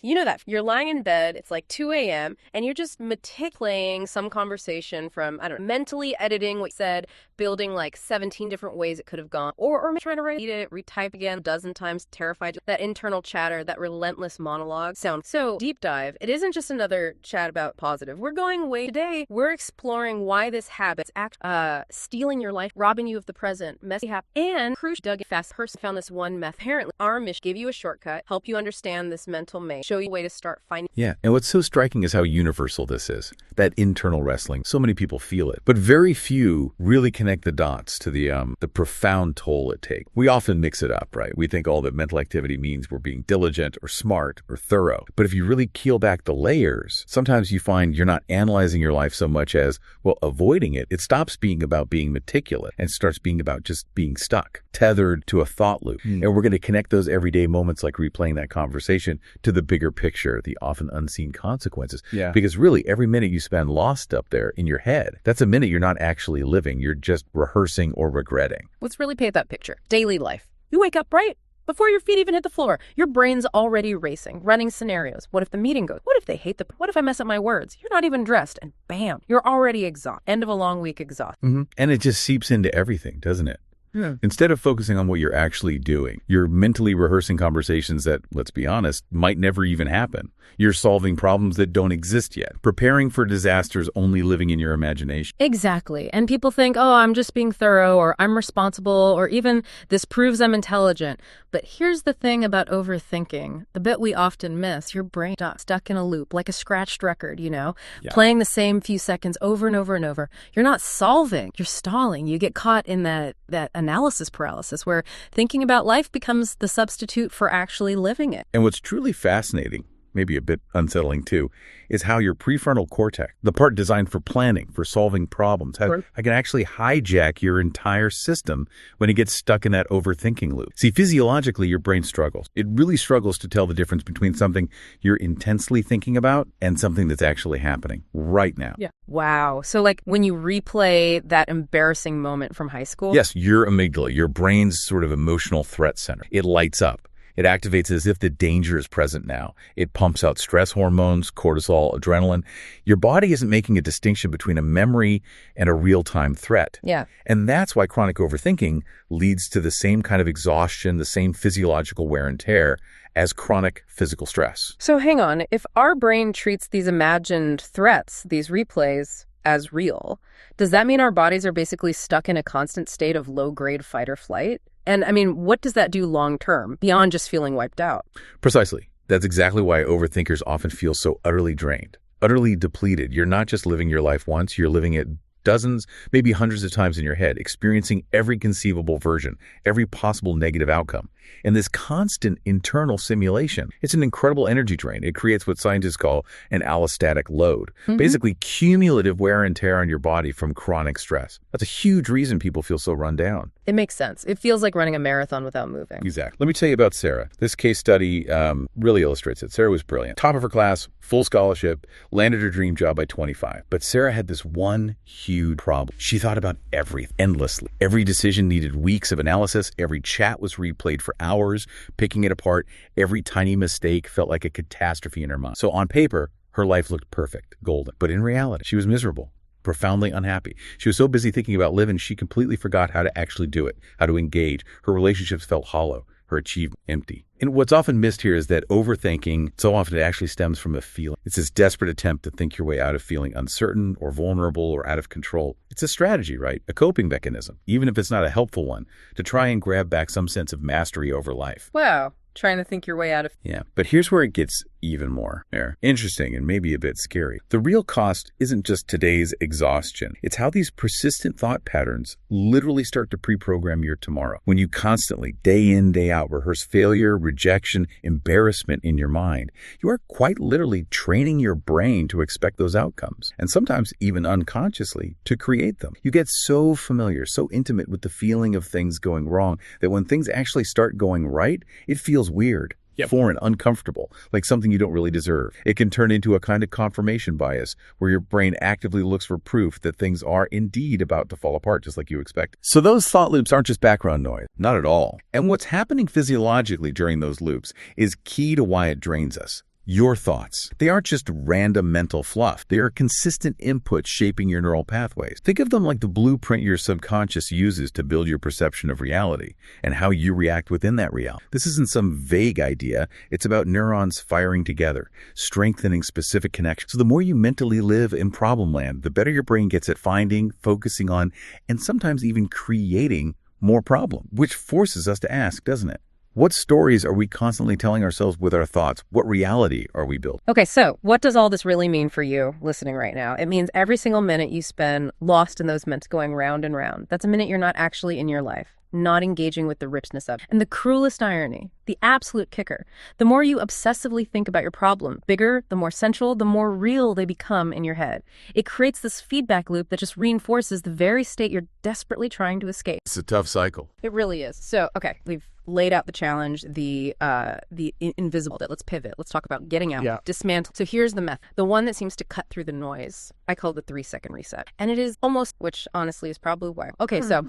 You know that you're lying in bed, it's like 2 a.m., and you're just playing some conversation from, I don't know, mentally editing what you said, building like 17 different ways it could have gone, or trying to read it, retype again a dozen times, terrified. That internal chatter, that relentless monologue sounds so deep dive. It isn't just another chat about positive. We're going way today. We're exploring why this habit's stealing your life, robbing you of the present, messy habit, and crucial Doug fast person found this one meth. Apparently, our mission give you a shortcut, help you understand this mental maze, show you a way to start finding. Yeah, and what's so striking is how universal this is. That internal wrestling. So many people feel it, but very few really connect the dots to the profound toll it takes. We often mix it up, right? We think all that mental activity means we're being diligent or smart or thorough. But if you really peel back the layers, sometimes you find you're not analyzing your life so much as, well, avoiding it. It stops being about being meticulous and starts being about just being stuck, tethered to a thought loop. And we're going to connect those everyday moments like replaying that conversation to the bigger picture, the often unseen consequences. Yeah. Because really, every minute you spend lost up there in your head, that's a minute you're not actually living. You're just rehearsing or regretting. Let's really paint that picture. Daily life. You wake up, right? Before your feet even hit the floor, your brain's already racing, running scenarios. What if the meeting goes? What if they hate what if I mess up my words? You're not even dressed, and bam, you're already exhausted. End of a long week exhausted. And it just seeps into everything, doesn't it? Yeah. Instead of focusing on what you're actually doing, you're mentally rehearsing conversations that, let's be honest, might never even happen. You're solving problems that don't exist yet, preparing for disasters only living in your imagination. Exactly. And people think, oh, I'm just being thorough, or I'm responsible, or even this proves I'm intelligent. But here's the thing about overthinking, the bit we often miss. Your brain stuck in a loop, like a scratched record, playing the same few seconds over and over and over. You're not solving, you're stalling. You get caught in that analysis paralysis where thinking about life becomes the substitute for actually living it. And what's truly fascinating, maybe a bit unsettling too, is how your prefrontal cortex, the part designed for planning, for solving problems, I can actually hijack your entire system when it gets stuck in that overthinking loop. See, physiologically, your brain struggles. It really struggles to tell the difference between something you're intensely thinking about and something that's actually happening right now. Yeah. Wow. So like when you replay that embarrassing moment from high school? Yes, your amygdala, your brain's sort of emotional threat center, it lights up. It activates as if the danger is present now. It pumps out stress hormones, cortisol, adrenaline. Your body isn't making a distinction between a memory and a real-time threat. Yeah. And that's why chronic overthinking leads to the same kind of exhaustion, the same physiological wear and tear as chronic physical stress. So hang on. If our brain treats these imagined threats, these replays, as real, does that mean our bodies are basically stuck in a constant state of low-grade fight or flight? And I mean, what does that do long term beyond just feeling wiped out? Precisely. That's exactly why overthinkers often feel so utterly drained, utterly depleted. You're not just living your life once, you're living it dozens, maybe hundreds of times in your head, experiencing every conceivable version, every possible negative outcome. And this constant internal simulation, it's an incredible energy drain. It creates what scientists call an allostatic load, basically cumulative wear and tear on your body from chronic stress. That's a huge reason people feel so run down. It makes sense. It feels like running a marathon without moving. Exactly. Let me tell you about Sarah. This case study really illustrates it. Sarah was brilliant. Top of her class, full scholarship, landed her dream job by 25. But Sarah had this one huge problem. She thought about everything endlessly. Every decision needed weeks of analysis. Every chat was replayed for hours, picking it apart. Every tiny mistake felt like a catastrophe in her mind. So on paper, her life looked perfect, golden. But in reality, she was miserable, profoundly unhappy. She was so busy thinking about living, she completely forgot how to actually do it, how to engage. Her relationships felt hollow, her achievement empty. And what's often missed here is that overthinking, so often it actually stems from a feeling. It's this desperate attempt to think your way out of feeling uncertain or vulnerable or out of control. It's a strategy, right? A coping mechanism, even if it's not a helpful one, to try and grab back some sense of mastery over life. Wow. Trying to think your way out of... Yeah, but here's where it gets even more interesting and maybe a bit scary. The real cost isn't just today's exhaustion. It's how these persistent thought patterns literally start to pre-program your tomorrow. When you constantly, day in, day out, rehearse failure, rejection, embarrassment in your mind, you are quite literally training your brain to expect those outcomes, and sometimes even unconsciously to create them. You get so familiar, so intimate with the feeling of things going wrong that when things actually start going right, it feels weird. Foreign, uncomfortable, like something you don't really deserve. It can turn into a kind of confirmation bias where your brain actively looks for proof that things are indeed about to fall apart just like you expect. So those thought loops aren't just background noise, not at all. And what's happening physiologically during those loops is key to why it drains us. Your thoughts. They aren't just random mental fluff. They are consistent inputs shaping your neural pathways. Think of them like the blueprint your subconscious uses to build your perception of reality and how you react within that reality. This isn't some vague idea. It's about neurons firing together, strengthening specific connections. So the more you mentally live in problem land, the better your brain gets at finding, focusing on, and sometimes even creating more problem, which forces us to ask, doesn't it? What stories are we constantly telling ourselves with our thoughts? What reality are we building? Okay, so what does all this really mean for you listening right now? It means every single minute you spend lost in those minutes going round and round. That's a minute you're not actually in your life, not engaging with the richness of it. And the cruelest irony, the absolute kicker, the more you obsessively think about your problem, bigger, the more central, the more real they become in your head. It creates this feedback loop that just reinforces the very state you're desperately trying to escape. It's a tough cycle. It really is. So, okay, we've laid out the challenge, the invisible. Let's pivot. Let's talk about getting out, dismantle. So here's the method. The one that seems to cut through the noise. I call it the 3-second reset. And it is almost, which honestly is probably why. Okay, so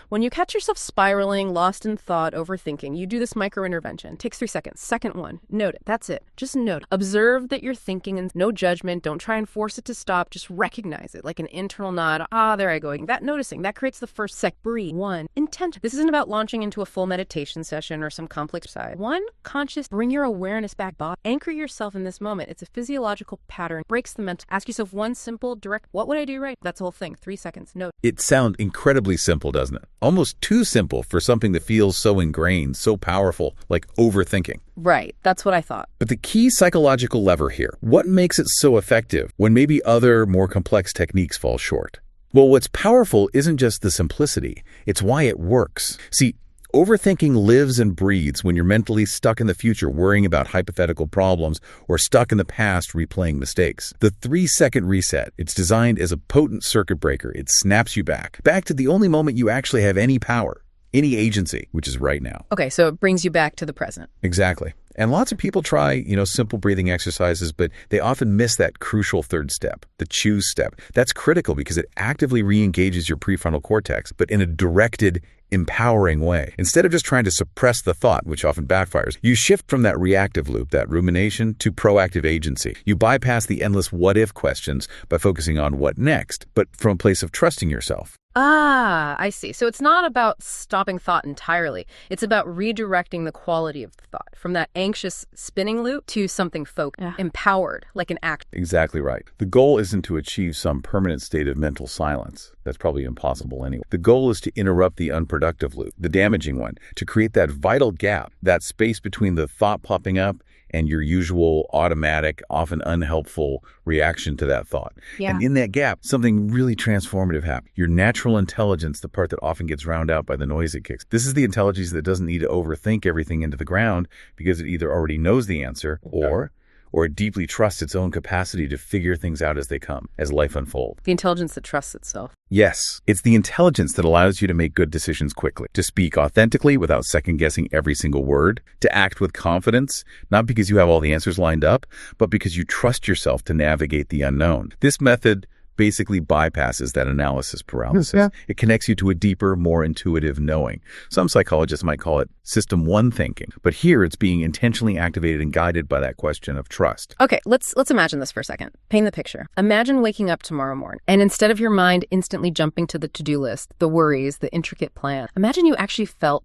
when you catch yourself spiraling, lost in thought, overthinking, you do this micro intervention. It takes 3 seconds. Second one, note it. That's it. Just note it. Observe that you're thinking and no judgment. Don't try and force it to stop. Just recognize it like an internal nod. Ah, there I go. That noticing, that creates the first sec. Breathe. One, intent. This isn't about launching into a full meditation session or some complex side. One, conscious, bring your awareness back. Anchor yourself in this moment. It's a physiological pattern. Breaks the mental. Ask yourself one simple, direct, what would I do right? That's the whole thing. 3 seconds. Note. It sounds incredibly simple, doesn't it? Almost too simple for something that feels so ingrained, so powerful, like overthinking. Right. That's what I thought. But the key psychological lever here, what makes it so effective when maybe other more complex techniques fall short? Well, what's powerful isn't just the simplicity. It's why it works. See, overthinking lives and breathes when you're mentally stuck in the future worrying about hypothetical problems or stuck in the past replaying mistakes. The 3-second reset, it's designed as a potent circuit breaker. It snaps you back to the only moment you actually have any power, any agency, which is right now. Okay, so it brings you back to the present. Exactly. And lots of people try, simple breathing exercises, but they often miss that crucial third step, the choose step. That's critical because it actively re-engages your prefrontal cortex, but in a directed, empowering way. Instead of just trying to suppress the thought, which often backfires, you shift from that reactive loop, that rumination, to proactive agency. You bypass the endless what-if questions by focusing on what next, but from a place of trusting yourself. Ah, I see. So it's not about stopping thought entirely. It's about redirecting the quality of the thought from that anxious spinning loop to something focused, empowered, like an act. Exactly right. The goal isn't to achieve some permanent state of mental silence. That's probably impossible anyway. The goal is to interrupt the unproductive loop, the damaging one, to create that vital gap, that space between the thought popping up and your usual automatic, often unhelpful reaction to that thought. Yeah. And in that gap, something really transformative happens. Your natural intelligence, the part that often gets drowned out by the noise it kicks. This is the intelligence that doesn't need to overthink everything into the ground because it either already knows the answer or it deeply trusts its own capacity to figure things out as they come, as life unfolds. The intelligence that trusts itself. Yes, it's the intelligence that allows you to make good decisions quickly, to speak authentically without second-guessing every single word, to act with confidence, not because you have all the answers lined up, but because you trust yourself to navigate the unknown. This method basically bypasses that analysis paralysis. Yeah. It connects you to a deeper, more intuitive knowing. Some psychologists might call it system one thinking, but here it's being intentionally activated and guided by that question of trust. Okay, let's imagine this for a second. Paint the picture. Imagine waking up tomorrow morning, and instead of your mind instantly jumping to the to-do list, the worries, the intricate plan, imagine you actually felt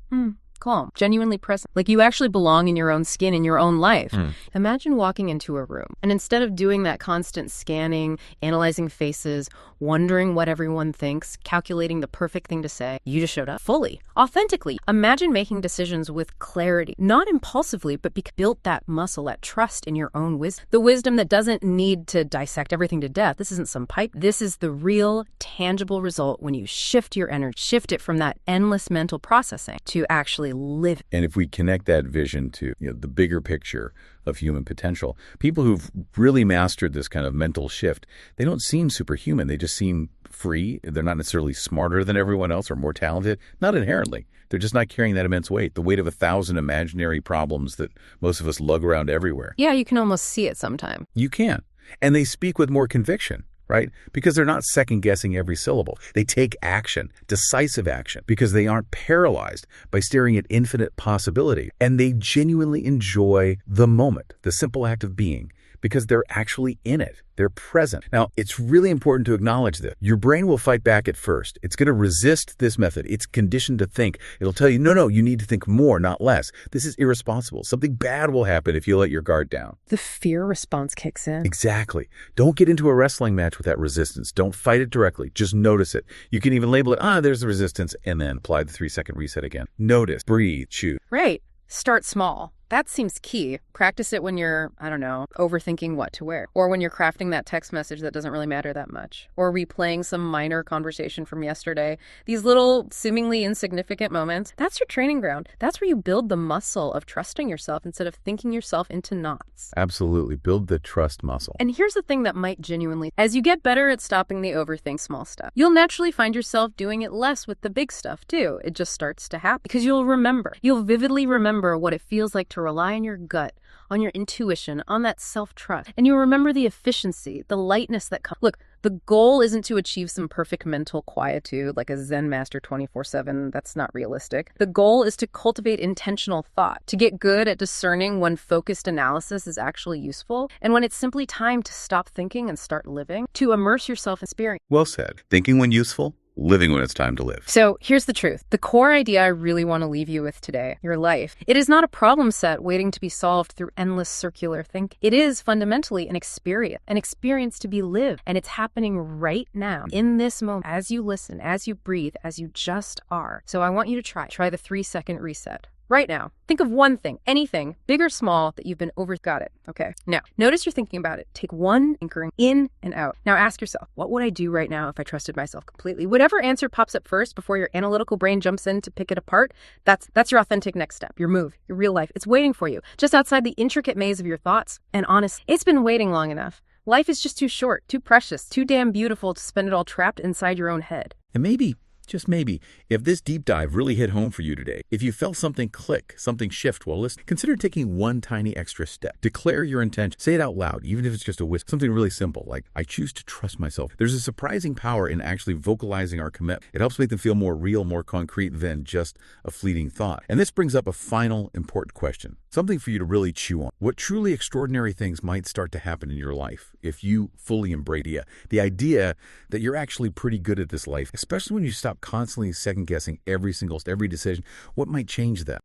calm, genuinely present, like you actually belong in your own skin, in your own life. Imagine walking into a room, and instead of doing that constant scanning, analyzing faces, wondering what everyone thinks, calculating the perfect thing to say, you just showed up fully, authentically. Imagine making decisions with clarity, not impulsively, but built that muscle, that trust in your own wisdom. The wisdom that doesn't need to dissect everything to death. This isn't some pipe. This is the real, tangible result when you shift your energy, shift it from that endless mental processing to actually live. And if we connect that vision to the bigger picture of human potential, people who've really mastered this kind of mental shift, they don't seem superhuman. They just seem free. They're not necessarily smarter than everyone else or more talented. Not inherently. They're just not carrying that immense weight, the weight of 1,000 imaginary problems that most of us lug around everywhere. Yeah, you can almost see it sometime. You can. And they speak with more conviction. right? Because they're not second-guessing every syllable. They take action, decisive action, because they aren't paralyzed by staring at infinite possibility. And they genuinely enjoy the moment, the simple act of being, because they're actually in it. They're present. Now, it's really important to acknowledge this. Your brain will fight back at first. It's going to resist this method. It's conditioned to think. It'll tell you, no, you need to think more, not less. This is irresponsible. Something bad will happen if you let your guard down. The fear response kicks in. Exactly. Don't get into a wrestling match with that resistance. Don't fight it directly. Just notice it. You can even label it, there's the resistance, and then apply the 3-second reset again. Notice, breathe, choose. Right. Start small. That seems key. Practice it when you're, overthinking what to wear. Or when you're crafting that text message that doesn't really matter that much. Or replaying some minor conversation from yesterday. These little seemingly insignificant moments, that's your training ground. That's where you build the muscle of trusting yourself instead of thinking yourself into knots. Absolutely. Build the trust muscle. And here's the thing that might genuinely, as you get better at stopping the overthink small stuff, you'll naturally find yourself doing it less with the big stuff too. It just starts to happen because you'll vividly remember what it feels like to rely on your gut, on your intuition, on that self-trust. And you'll remember the efficiency, the lightness that comes. Look, the goal isn't to achieve some perfect mental quietude like a Zen master 24/7. That's not realistic. The goal is to cultivate intentional thought, to get good at discerning when focused analysis is actually useful and when it's simply time to stop thinking and start living, to immerse yourself in experience. Well said. Thinking when useful, living when it's time to live. So here's the truth. The core idea I really want to leave you with today, your life. It is not a problem set waiting to be solved through endless circular thinking. It is fundamentally an experience to be lived. And it's happening right now, in this moment, as you listen, as you breathe, as you just are. So I want you to try the 3-second reset. Right now, think of one thing, anything, big or small, that you've been got it. Okay. Now, notice you're thinking about it. Take one anchoring in and out. Now ask yourself, what would I do right now if I trusted myself completely? Whatever answer pops up first before your analytical brain jumps in to pick it apart, that's your authentic next step, your move, your real life. It's waiting for you, just outside the intricate maze of your thoughts. And honestly, it's been waiting long enough. Life is just too short, too precious, too damn beautiful to spend it all trapped inside your own head. And maybe, just maybe, if this deep dive really hit home for you today, if you felt something click, something shift while listening, consider taking one tiny extra step. Declare your intention. Say it out loud, even if it's just a whisper. Something really simple, like, I choose to trust myself. There's a surprising power in actually vocalizing our commitment. It helps make them feel more real, more concrete than just a fleeting thought. And this brings up a final important question, something for you to really chew on. What truly extraordinary things might start to happen in your life if you fully embrace the idea that you're actually pretty good at this life, especially when you stop constantly second-guessing every decision? What might change that?